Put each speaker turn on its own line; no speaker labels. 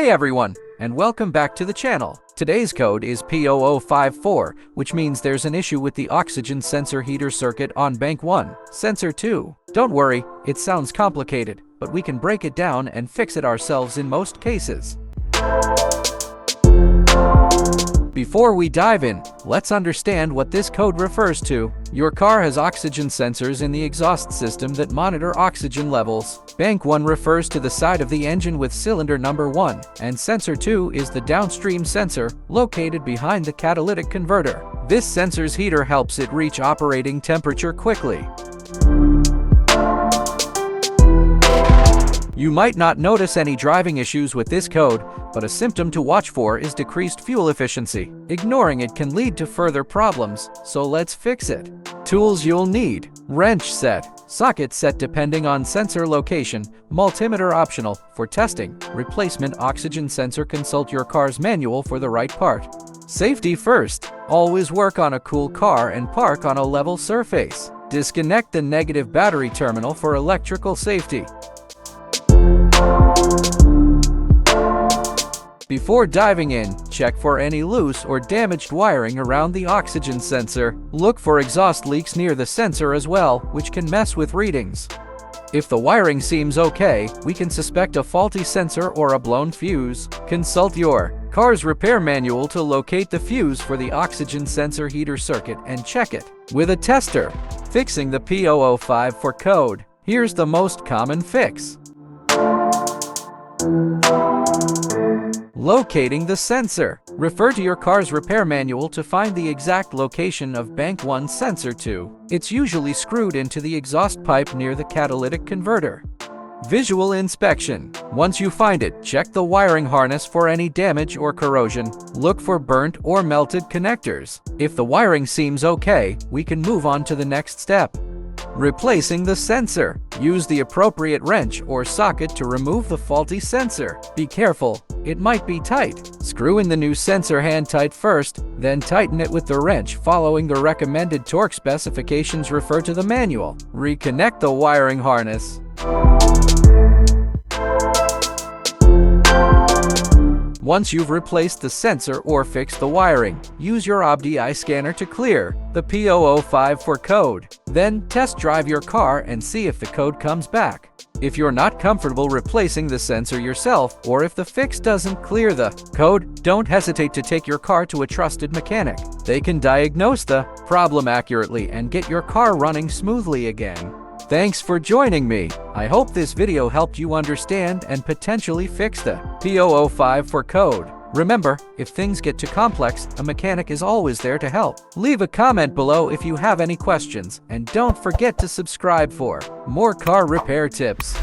Hey everyone, and welcome back to the channel. Today's code is P0054, which means there's an issue with the oxygen sensor heater circuit on bank 1, sensor 2. Don't worry, it sounds complicated, but we can break it down and fix it ourselves in most cases. Before we dive in, let's understand what this code refers to. Your car has oxygen sensors in the exhaust system that monitor oxygen levels. Bank 1 refers to the side of the engine with cylinder number 1, and sensor 2 is the downstream sensor, located behind the catalytic converter. This sensor's heater helps it reach operating temperature quickly. You might not notice any driving issues with this code, but a symptom to watch for is decreased fuel efficiency. Ignoring it can lead to further problems, so let's fix it. Tools you'll need: wrench set, socket set depending on sensor location, multimeter optional. For testing, replacement oxygen sensor, consult your car's manual for the right part. Safety first, always work on a cool car and park on a level surface. Disconnect the negative battery terminal for electrical safety. Before diving in, check for any loose or damaged wiring around the oxygen sensor. Look for exhaust leaks near the sensor as well, which can mess with readings. If the wiring seems okay, we can suspect a faulty sensor or a blown fuse. Consult your car's repair manual to locate the fuse for the oxygen sensor heater circuit and check it with a tester. Fixing the P0054 code. Here's the most common fix. Locating the sensor. Refer to your car's repair manual to find the exact location of bank 1 sensor 2. It's usually screwed into the exhaust pipe near the catalytic converter. Visual inspection. Once you find it, check the wiring harness for any damage or corrosion. Look for burnt or melted connectors. If the wiring seems okay, we can move on to the next step. Replacing the sensor. Use the appropriate wrench or socket to remove the faulty sensor. Be careful, it might be tight. Screw in the new sensor hand tight first, then tighten it with the wrench following the recommended torque specifications. Refer to the manual. Reconnect the wiring harness. Once you've replaced the sensor or fixed the wiring, use your OBDI scanner to clear the P0054 code. Then test drive your car and see if the code comes back. If you're not comfortable replacing the sensor yourself, or if the fix doesn't clear the code, don't hesitate to take your car to a trusted mechanic. They can diagnose the problem accurately and get your car running smoothly again. Thanks for joining me. I hope this video helped you understand and potentially fix the P0054 code. Remember, if things get too complex, a mechanic is always there to help. Leave a comment below if you have any questions, and don't forget to subscribe for more car repair tips.